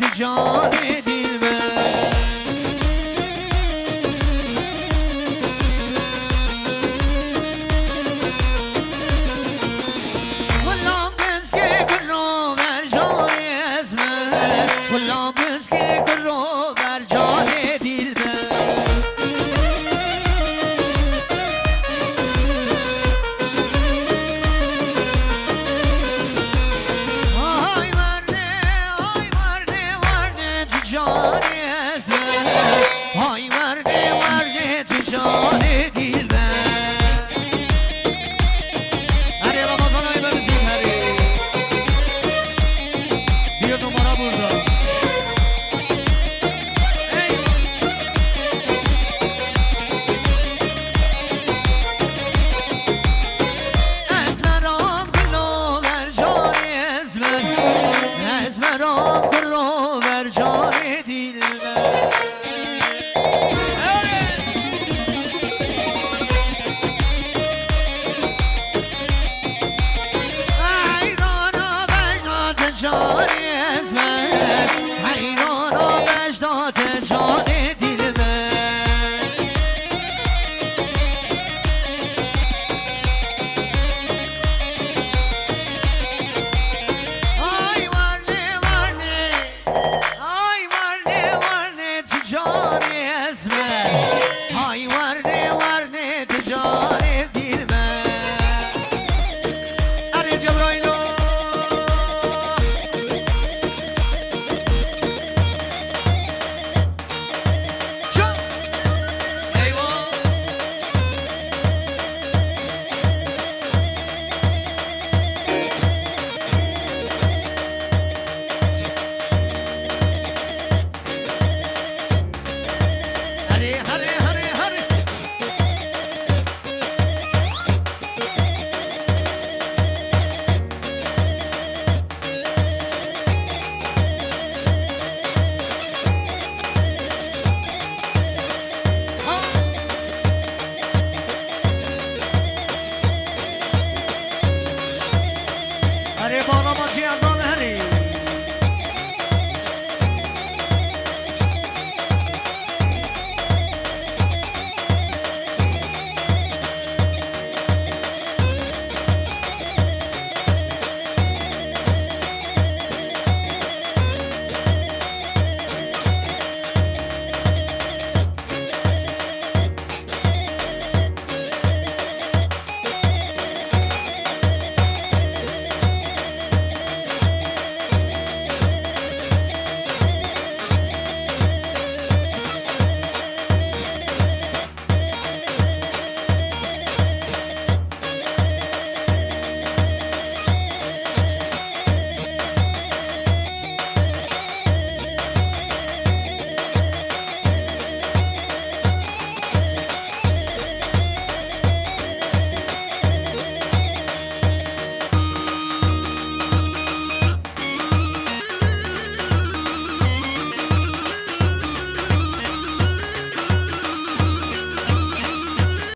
جان دلبر والله مسكي كرو بر جان اسمر والله مسكي كرو بر جان دلبر آی مرده تو جان اسمر آی مرده تو جان دلبر هری رمضان های ببزید هری بیا دوباره burada اسمرام کلو بر جان اسمر اسمرام کلو بر جان